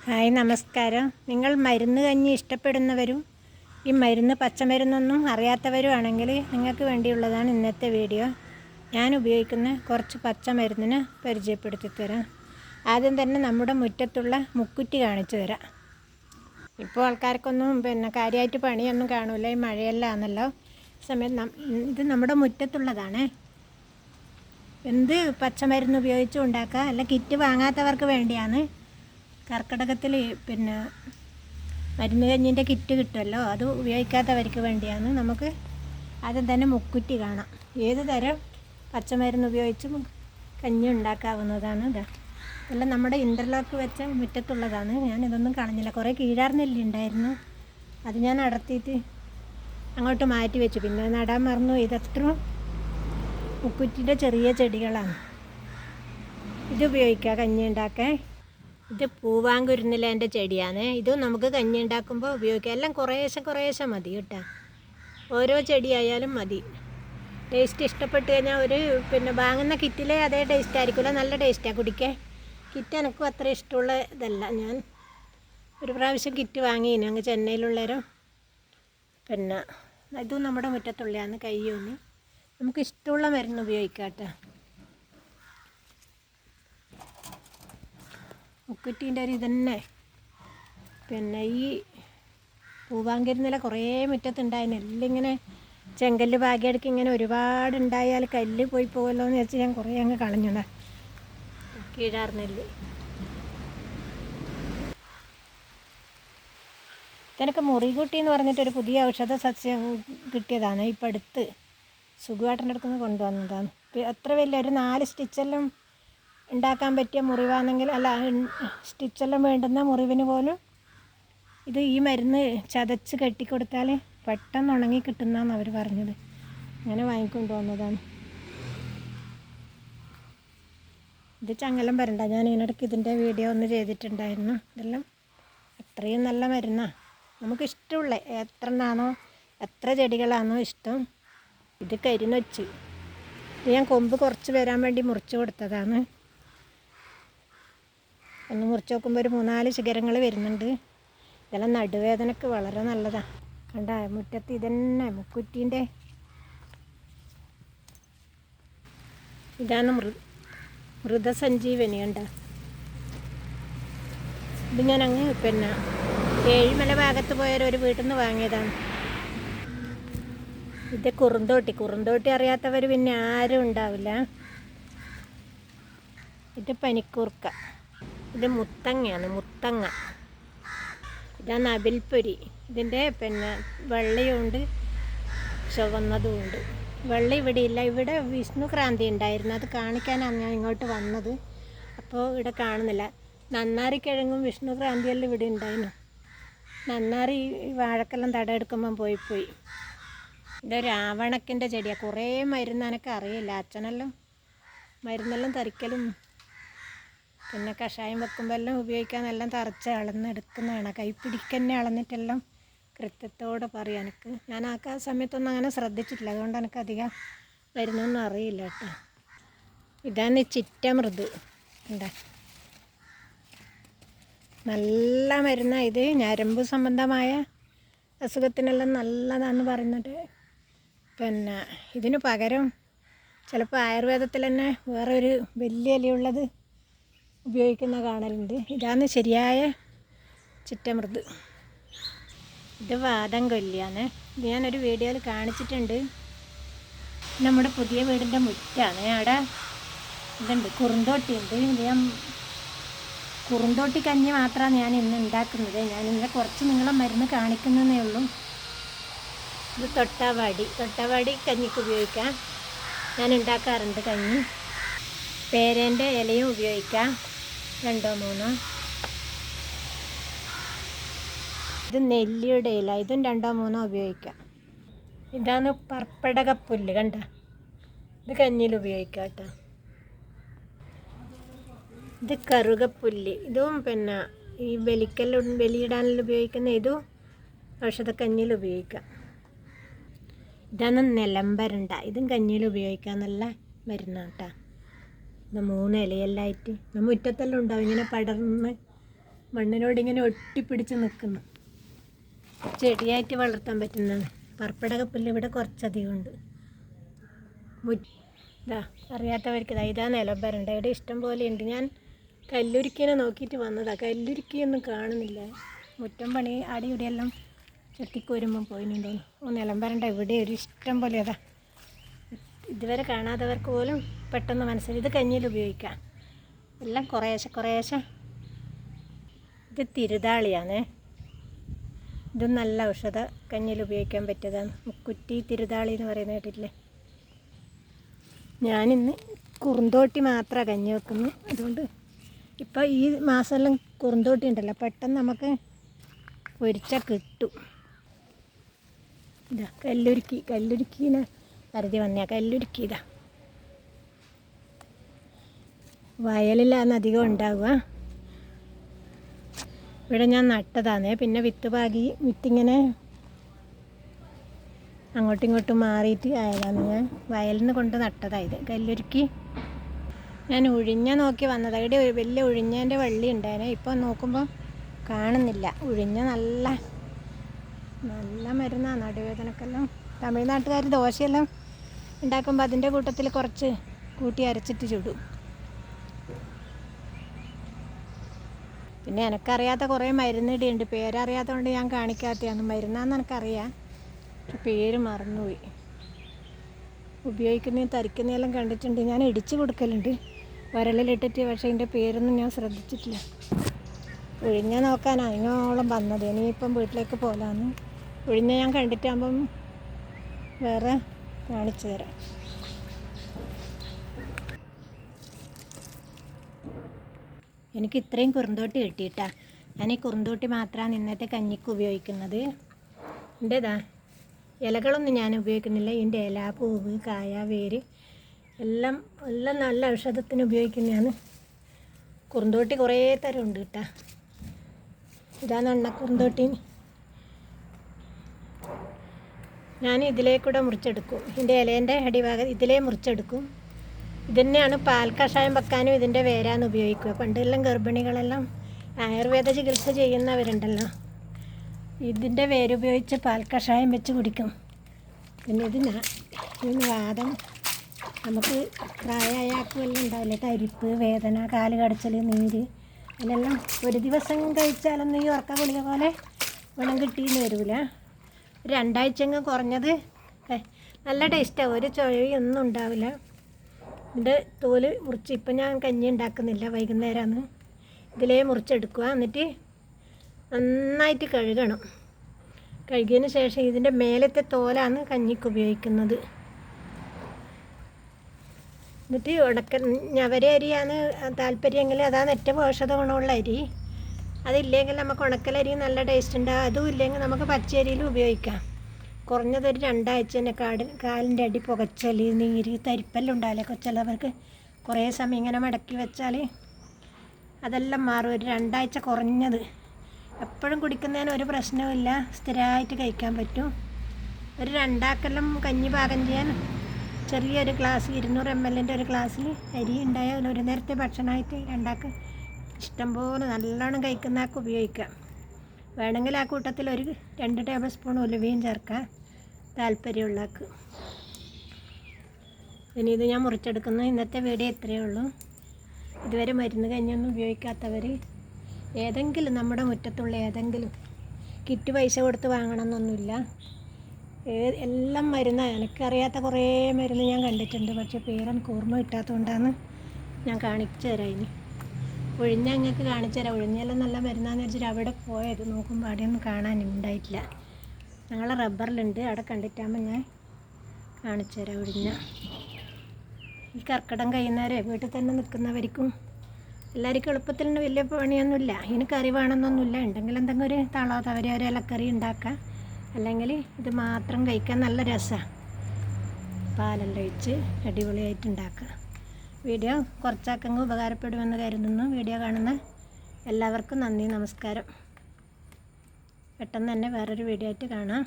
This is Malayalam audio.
ഹായ് നമസ്കാരം. നിങ്ങൾ മരുന്ന് കഞ്ഞി ഇഷ്ടപ്പെടുന്നവരും ഈ മരുന്ന് പച്ചമരുന്നൊന്നും അറിയാത്തവരുമാണെങ്കിൽ നിങ്ങൾക്ക് വേണ്ടിയുള്ളതാണ് ഇന്നത്തെ വീഡിയോ. ഞാൻ ഉപയോഗിക്കുന്ന കുറച്ച് പച്ചമരുന്നിന് പരിചയപ്പെടുത്തി തരാം. ആദ്യം തന്നെ നമ്മുടെ മുറ്റത്തുള്ള മുക്കുറ്റി കാണിച്ചു തരാം. ഇപ്പോൾ ആൾക്കാർക്കൊന്നും കാര്യമായിട്ട് പണിയൊന്നും കാണില്ല, ഈ മഴയെല്ലാം ആണല്ലോ. സമയം ഇത് നമ്മുടെ മുറ്റത്തുള്ളതാണ്. എന്ത് പച്ചമരുന്ന് ഉപയോഗിച്ചും ഉണ്ടാക്കുക. അല്ല, കിറ്റ് വാങ്ങാത്തവർക്ക് വേണ്ടിയാണ്. കർക്കിടകത്തിൽ മരുന്ന് കഞ്ഞിൻ്റെ കിറ്റ് കിട്ടുമല്ലോ, അത് ഉപയോഗിക്കാത്തവർക്ക് വേണ്ടിയാണ്. നമുക്ക് ആദ്യം തന്നെ മുക്കുറ്റി കാണാം. ഏത് തരം പച്ചമരുന്ന് ഉപയോഗിച്ചും കഞ്ഞി ഉണ്ടാക്കാവുന്നതാണ്. ഇതെല്ലാം നമ്മുടെ ഇൻ്റർലോക്ക് വെച്ച മുറ്റത്തുള്ളതാണ്. ഞാനിതൊന്നും കളഞ്ഞില്ല. കുറേ കീഴാർനെല്ലി ഉണ്ടായിരുന്നു, അത് ഞാൻ അടർത്തിയിട്ട് അങ്ങോട്ട് മാറ്റി വെച്ചു. പിന്നെ നടാൻ മറന്നു. ഇതത്ര മുക്കുറ്റിൻ്റെ ചെറിയ ചെടികളാണ്. ഇത് ഉപയോഗിക്കുക കഞ്ഞി ഉണ്ടാക്കാൻ. ഇത് പൂവാങ്കുരുന്നിലേൻ്റെ ചെടിയാണ്. ഇതും നമുക്ക് കഞ്ഞി ഉണ്ടാക്കുമ്പോൾ ഉപയോഗിക്കാം. എല്ലാം കുറേശ്ശെ മതി കേട്ടോ. ഓരോ ചെടിയായാലും മതി. ടേസ്റ്റ് ഇഷ്ടപ്പെട്ട് കഴിഞ്ഞാൽ വാങ്ങുന്ന കിറ്റിലെ അതേ ടേസ്റ്റ് ആയിരിക്കില്ല, നല്ല ടേസ്റ്റാണ് കുടിക്കാൻ. കിറ്റ് എനിക്കും അത്ര ഇഷ്ടമുള്ള ഇതല്ല. ഞാൻ ഒരു പ്രാവശ്യം കിറ്റ് വാങ്ങിയിന് അങ്ങ് ചെന്നൈയിലുള്ളവരും. ഇതും നമ്മുടെ മുറ്റത്തുള്ളതാണ്. കയ്യൊന്ന് നമുക്ക് ഇഷ്ടമുള്ള മരുന്ന് ഉപയോഗിക്കാം കേട്ടോ. മുക്കുറ്റീൻ്റെ ഒരു ഇതന്നെ. ഈ പൂവാങ്കുരുന്നില കുറേ മുറ്റത്തുണ്ടായിരുന്നു. എല്ലാം ഇങ്ങനെ ചെങ്കല്ല് ഭാഗ്യടുക്ക് ഇങ്ങനെ ഒരുപാടുണ്ടായാൽ കല്ല് പോയി പോകുമല്ലോ എന്ന് വെച്ച് ഞാൻ കുറേ അങ്ങ് കളഞ്ഞതാ. കീഴാർനെല്ലി ഇതെനിക്ക് മുറികുട്ടി എന്ന് പറഞ്ഞിട്ടൊരു പുതിയ ഔഷധ സസ്യം കിട്ടിയതാണ്. ഇപ്പം അടുത്ത് സുഖമായിട്ടിൻ്റെ അടുത്ത് നിന്ന് കൊണ്ടുവന്നതാണ്. അത്ര വലിയ ഒരു 4 സ്റ്റിച്ചെല്ലാം ഉണ്ടാക്കാൻ പറ്റിയ മുറിവാണെങ്കിൽ, അല്ല സ്റ്റിച്ചെല്ലാം വേണ്ടുന്ന മുറിവിന് പോലും ഈ മരുന്ന് ചതച്ച് കെട്ടിക്കൊടുത്താൽ പെട്ടെന്ന് ഉണങ്ങി കിട്ടുന്നതാണ് അവർ പറഞ്ഞത്. അങ്ങനെ വാങ്ങിക്കൊണ്ട് വന്നതാണ്. ഇത് ചങ്ങലം വരണ്ട. ഞാൻ ഇതിനിടയ്ക്ക് ഇതിൻ്റെ വീഡിയോ ഒന്ന് ചെയ്തിട്ടുണ്ടായിരുന്നു. ഇതെല്ലാം അത്രയും നല്ല മരുന്നാണ്. നമുക്കിഷ്ടമുള്ള എത്ര ചെടികളാണോ ഇഷ്ടം. ഇത് കരിനൊച്ച്. ഇത് ഞാൻ കൊമ്പ് കുറച്ച് വരാൻ വേണ്ടി മുറിച്ച് കൊടുത്തതാണ്. ഒന്ന് മുറിച്ച് നോക്കുമ്പോൾ ഒരു 3-4 ശിഖരങ്ങൾ വരുന്നുണ്ട്. ഇതെല്ലാം നടുവേദനക്ക് വളരെ നല്ലതാണ്. കണ്ട മുറ്റത്ത് ഇതന്നെ മുക്കുറ്റീൻ്റെ ഇതാണ് മൃതസഞ്ജീവനി. കണ്ട ഇത് ഞാൻ അങ്ങ് ഏഴിമല ഭാഗത്ത് പോയൊരു വീട്ടിൽ നിന്ന് വാങ്ങിയതാണ്. ഇത് കുറുന്തോട്ടി അറിയാത്തവർ പിന്നെ ആരും ഉണ്ടാവില്ല. ഇത് പനിക്കൂർക്ക. ഇത് മുത്തങ്ങ. ഇതാണ് അബിൽപ്പൊരി. ഇതിൻ്റെ വെള്ളയുണ്ട്, ചുവന്നതുമുണ്ട്. വെള്ള ഇവിടെ ഇല്ല. ഇവിടെ വിഷ്ണുക്രാന്തി ഉണ്ടായിരുന്നു, അത് കാണിക്കാനാണ് ഞാൻ ഇങ്ങോട്ട് വന്നത്. അപ്പോൾ ഇവിടെ കാണുന്നില്ല. നന്നാരിക്കിഴങ്ങും വിഷ്ണുക്രാന്തിയെല്ലാം ഇവിടെ ഉണ്ടായിരുന്നു. നന്നാരി വാഴക്കെല്ലാം തടയെടുക്കുമ്പം പോയി. ഇതൊരു ആവണക്കിൻ്റെ ചെടിയാണ്. കുറേ മരുന്ന് എനിക്ക് അറിയില്ല. അച്ഛനെല്ലാം മരുന്നെല്ലാം തറിക്കലും കഷായം വെക്കുമ്പോൾ എല്ലാം ഉപയോഗിക്കാനെല്ലാം തറച്ച് അളന്നെടുക്കുന്നതാണ്. കൈപ്പിടിക്കന്നെ അളന്നിട്ടെല്ലാം കൃത്യത്തോടെ പറയും എനിക്ക്. ഞാൻ ആ സമയത്തൊന്നും അങ്ങനെ ശ്രദ്ധിച്ചിട്ടില്ല, അതുകൊണ്ട് എനിക്കധികം മരുന്നൊന്നും അറിയില്ല കേട്ടോ. ഇതാണ് ചിറ്റമൃത്. എന്താ നല്ല മരുന്നാണ് ഇത്. ഞരമ്പ് സംബന്ധമായ അസുഖത്തിനെല്ലാം നല്ലതാണെന്ന് പറയുന്നത്. ഇതിന് പകരം ചിലപ്പോൾ ആയുർവേദത്തിൽ തന്നെ വേറൊരു വലിയ ഇലയുള്ളത് ഉപയോഗിക്കുന്ന കാണലുണ്ട്. ഇതാണ് ശരിയായ ചിറ്റമൃത്. ഇത് വാദം കൊല്ലിയാണ്. ഇത് ഞാനൊരു വീഡിയോയിൽ കാണിച്ചിട്ടുണ്ട്. നമ്മുടെ പുതിയ വീടിൻ്റെ മുറ്റാണ്. അവിടെ ഇതുണ്ട്, കുറുന്തോട്ടിയുണ്ട്. ഇത് ഞാൻ കുറുന്തോട്ടി കഞ്ഞി മാത്രമാണ് ഞാൻ ഇന്ന് ഉണ്ടാക്കുന്നത്. ഞാൻ ഇന്നലെ കുറച്ച് നിങ്ങളെ മരുന്ന് കാണിക്കുന്നതേ ഉള്ളൂ. ഇത് തൊട്ടാവാടി കഞ്ഞിക്ക് ഉപയോഗിക്കാം. ഞാൻ ഉണ്ടാക്കാറുണ്ട് കഞ്ഞി. പേരേൻ്റെ ഇലയും ഉപയോഗിക്കാം, 2-3. ഇത് നെല്ലിയുടെ ഇല, ഇതും 2-3 ഉപയോഗിക്കാം. ഇതാണ് പർപ്പടകപ്പുല്ല്. കണ്ട, ഇത് കഞ്ഞിയിൽ ഉപയോഗിക്കാം കേട്ടോ. ഇത് കറുകപ്പുല്ല്. ഇതും ഈ ബലിയിടാനെല്ലാം ഉപയോഗിക്കുന്ന ഇതും ഔഷധക്കഞ്ഞിയിൽ ഉപയോഗിക്കാം. ഇതാണ് നിലമ്പരണ്ട. ഇതും കഞ്ഞിയിൽ ഉപയോഗിക്കാം, നല്ല മരുന്നാണ് കേട്ടോ. ഇത് 3 ഇലയെല്ലാമായിട്ട് മുറ്റത്തെല്ലാം ഉണ്ടാവും ഇങ്ങനെ പടർന്ന് മണ്ണിനോടിങ്ങനെ ഒട്ടിപ്പിടിച്ച് നിൽക്കുന്നു. ചെടിയായിട്ട് വളർത്താൻ പറ്റുന്നതാണ്. പർപ്പിടക പുല്ല് ഇവിടെ കുറച്ചധികം ഉണ്ട്. ഇതാ അറിയാത്തവർക്ക് ഇതാ നിലമ്പരണ്ട ഇവിടെ ഇഷ്ടം പോലെ ഉണ്ട്. ഞാൻ കല്ലുരുക്കിനെ നോക്കിയിട്ട് വന്നതാണ്. കല്ലുരുക്കിയൊന്നും കാണുന്നില്ല. മുറ്റം പണി അടി ഇവിടെയെല്ലാം ചെത്തിക്കോരുമ്പം പോയിട്ടുണ്ടോന്ന്. നിലമ്പരണ്ട ഇവിടെ ഒരു ഇഷ്ടം പോലെ അതാ. ഇതുവരെ കാണാത്തവർക്ക് പോലും പെട്ടെന്ന് മനസ്സിലായി. ഇത് കഞ്ഞിയിൽ ഉപയോഗിക്കാം. എല്ലാം കുറേശ്ശെ. ഇത് തിരുതാളിയാണ്. ഇതും നല്ല ഔഷധ കഞ്ഞിയിൽ ഉപയോഗിക്കാൻ പറ്റിയതാണ്. മുക്കുറ്റി തിരുതാളി എന്ന് പറയുന്ന കേട്ടിട്ടില്ലേ? ഞാനിന്ന് കുറുന്തോട്ടി മാത്രമാണ് കഞ്ഞി വെക്കുന്നു. അതുകൊണ്ട് ഇപ്പോൾ ഈ മാസമെല്ലാം കുറുന്തോട്ടി ഉണ്ടല്ലോ, പെട്ടെന്ന് നമുക്ക് പൊരിച്ചാൽ കിട്ടും. ഇതാ കല്ലുരുക്കിനെ കരുതി വന്നയാ കല്ലുരുക്കി. ഇതാ വയലിലാണ് അധികം ഉണ്ടാവുക. ഇവിടെ ഞാൻ നട്ടതാണ്. പിന്നെ വിത്തിങ്ങനെ അങ്ങോട്ടും ഇങ്ങോട്ടും മാറിയിട്ട് ആയതാണ്. ഞാൻ വയലിൽ നിന്ന് കൊണ്ട് നട്ടതായത് കല്ലുരുക്കി. ഞാൻ ഉഴിഞ്ഞ നോക്കി വന്നതാണ്. ഇവിടെ വലിയ ഉഴിഞ്ഞേൻ്റെ വള്ളി ഉണ്ടായിരുന്നു. ഇപ്പോൾ നോക്കുമ്പോൾ കാണുന്നില്ല. ഉഴിഞ്ഞ നല്ല മരുന്നാണ് നടുവേദനക്കെല്ലാം. തമിഴ്നാട്ടുകാർ ദോശയെല്ലാം ഉണ്ടാക്കുമ്പോൾ അതിൻ്റെ കൂട്ടത്തിൽ കുറച്ച് കൂട്ടി അരച്ചിട്ട് ചുടും. പിന്നെ എനിക്കറിയാത്ത കുറേ മരുന്നിടിയുണ്ട്. പേരറിയാത്തതുകൊണ്ട് ഞാൻ കാണിക്കാത്തതാണ്. മരുന്നാന്ന് എനിക്കറിയാം, പക്ഷെ പേര് മറന്നുപോയി. ഉപയോഗിക്കുന്നതും തരിക്കുന്നതെല്ലാം കണ്ടിട്ടുണ്ട്. ഞാൻ ഇടിച്ച് കൊടുക്കലുണ്ട് ഉരലിലിട്ടിട്ട്. പക്ഷേ അതിൻ്റെ പേരൊന്നും ഞാൻ ശ്രദ്ധിച്ചിട്ടില്ല. ഉഴിഞ്ഞ നോക്കാൻ അതിനോളം വന്നത്. ഇനിയിപ്പം വീട്ടിലേക്ക് പോകാമെന്ന്. ഉഴിഞ്ഞ ഞാൻ കണ്ടിട്ടാകുമ്പം വേറെ കാണിച്ചു തരാം. എനിക്ക് ഇത്രയും കുറുന്തോട്ടി കിട്ടിയിട്ടാ. ഞാൻ ഈ കുറുന്തോട്ടി മാത്രമാണ് ഇന്നത്തെ കഞ്ഞിക്ക് ഉപയോഗിക്കുന്നത്. എൻ്റെതാ ഇലകളൊന്നും ഞാൻ ഉപയോഗിക്കുന്നില്ല. ഇതിൻ്റെ ഇല, പൂവ്, കായ, വേര് എല്ലാം നല്ല ഔഷധത്തിന് ഉപയോഗിക്കുന്നതാണ്. കുറുന്തോട്ടി കുറേ തരം ഉണ്ട് കേട്ടോ. ഇതാണ് എണ്ണക്കുറുന്തോട്ടി. ഞാൻ ഇതിലേക്കൂടെ മുറിച്ചെടുക്കും. ഇതിൻ്റെ ഇലേൻ്റെ അടിഭാഗം ഇതിലേ മുറിച്ചെടുക്കും. ഇതന്നെയാണ് പാൽ കഷായം വെക്കാനും ഇതിൻ്റെ വേരാന്ന് ഉപയോഗിക്കുക. പണ്ടെല്ലാം ഗർഭിണികളെല്ലാം ആയുർവേദ ചികിത്സ ചെയ്യുന്നവരുണ്ടല്ലോ, ഇതിൻ്റെ വേരുപയോഗിച്ച് പാൽ കഷായം വെച്ച് കുടിക്കും. പിന്നെ ഇതിന് വാദം, നമുക്ക് പ്രായമായാൾക്ക് വല്ലതും ഉണ്ടാവില്ലേ, തരിപ്പ്, വേദന, കാല് കടച്ചൽ, നീര്, അതിനെല്ലാം ഒരു ദിവസം കഴിച്ചാലൊന്നും ഈ ഉറക്ക ഗുളിക പോലെ ഗുണം കിട്ടിയെന്ന് വരില്ല. 2 ആഴ്ചങ്ങ് കുറഞ്ഞത് നല്ല ടേസ്റ്റാണ്. ഒരു ചുവയൊന്നും ഉണ്ടാവില്ല. ഇതിൻ്റെ തോല് മുറിച്ച് ഇപ്പം ഞാൻ കഞ്ഞി ഉണ്ടാക്കുന്നില്ല, വൈകുന്നേരമാണ്. ഇതിലേ മുറിച്ചെടുക്കുക. എന്നിട്ട് നന്നായിട്ട് കഴുകണം. കഴുകിയതിന് ശേഷം ഇതിൻ്റെ മേലത്തെ തോലാണ് കഞ്ഞിക്ക് ഉപയോഗിക്കുന്നത്. എന്നിട്ട് ഞവര അരിയാണ് താല്പര്യമെങ്കിൽ അതാണ് ഏറ്റവും ഔഷധ ഗുണമുള്ള അരി. അതില്ലെങ്കിൽ നമുക്ക് ഉണക്കലരി നല്ല ടേസ്റ്റ് ഉണ്ടാകും. അതും ഇല്ലെങ്കിൽ നമുക്ക് പച്ചരിയിലും ഉപയോഗിക്കാം. കുറഞ്ഞതൊരു 2 ആഴ്ച തന്നെ കാലിൻ്റെ അടി പുകച്ചൽ, നീര്, തരിപ്പെല്ലാം ഉണ്ടാവില്ലേ ചിലവർക്ക്, കുറേ സമയം ഇങ്ങനെ മടക്കി വെച്ചാൽ അതെല്ലാം മാറും. ഒരു 2 ആഴ്ച കുറഞ്ഞത്. എപ്പോഴും കുടിക്കുന്നതിന് ഒരു പ്രശ്നവുമില്ല, സ്ഥിരമായിട്ട് കഴിക്കാൻ പറ്റും. ഒരു 2 ആക്കെല്ലാം കഞ്ഞി പാകം ചെയ്യാൻ ചെറിയൊരു ഗ്ലാസ് 200 ml ഒരു ഗ്ലാസ്സിൽ അരി ഉണ്ടായാൽ ഒരു നേരത്തെ ഭക്ഷണമായിട്ട് 2 ആൾക്ക് ഇഷ്ടംപോലെ നല്ലോണം കഴിക്കുന്നതാൾക്ക് ഉപയോഗിക്കാം. വേണമെങ്കിൽ ആ കൂട്ടത്തിൽ ഒരു 2 ടേബിൾ സ്പൂൺ ഉലുവയും ചേർക്കാം താല്പര്യമുള്ളവർക്ക്. ഇനി ഇത് ഞാൻ മുറിച്ചെടുക്കുന്നു. ഇന്നത്തെ വീഡിയോ ഇത്രയേ ഉള്ളൂ. ഇതുവരെ മരുന്ന് കഞ്ഞിയൊന്നും ഉപയോഗിക്കാത്തവർ ഏതെങ്കിലും നമ്മുടെ മുറ്റത്തുള്ള ഏതെങ്കിലും കിറ്റ് പൈസ കൊടുത്ത് വാങ്ങണമെന്നൊന്നുമില്ല. എല്ലാം മരുന്നാണ്. എനിക്കറിയാത്ത കുറേ മരുന്ന് ഞാൻ കണ്ടിട്ടുണ്ട്, പക്ഷേ പേരെനിക്ക് ഓർമ്മ കിട്ടാത്തതുകൊണ്ടാണ് ഞാൻ കാണിച്ചു തരാം. ഇനി ഒഴിഞ്ഞ അങ്ങക്ക് കാണിച്ചു തരാം. ഒഴിഞ്ഞെല്ലാം നല്ല മരുന്നാന്ന് വെച്ചിട്ട് അവിടെ പോയത് നോക്കുമ്പോൾ അവിടെയൊന്നും കാണാനുണ്ടായിട്ടില്ല. ഞങ്ങളെ റബ്ബറിലുണ്ട്, അവിടെ കണ്ടിട്ടാകുമ്പോൾ ഞാൻ കാണിച്ചു തരാം. ഒഴിഞ്ഞ ഈ കർക്കിടം കഴിയുന്നവരെ വീട്ടിൽ തന്നെ നിൽക്കുന്നവർക്കും എല്ലാവർക്കും എളുപ്പത്തിൽ വലിയ പണിയൊന്നുമില്ല. ഇതിന് കറി വേണമെന്നൊന്നുമില്ല. ഉണ്ടെങ്കിൽ എന്തെങ്കിലും ഒരു തളോ തവരയോ ഒരു ഇലക്കറി ഉണ്ടാക്കാം. അല്ലെങ്കിൽ ഇത് മാത്രം കഴിക്കാൻ നല്ല രസമാണ്. പാലെല്ലാം ഒഴിച്ച് അടിപൊളിയായിട്ട് ഉണ്ടാക്കുക. വീഡിയോ കുറച്ചാക്കങ്ങ് ഉപകാരപ്പെടുമെന്ന് കരുതുന്നു. വീഡിയോ കാണുന്ന എല്ലാവർക്കും നന്ദി, നമസ്കാരം. പെട്ടെന്ന് തന്നെ വേറൊരു വീഡിയോ ആയിട്ട് കാണാം.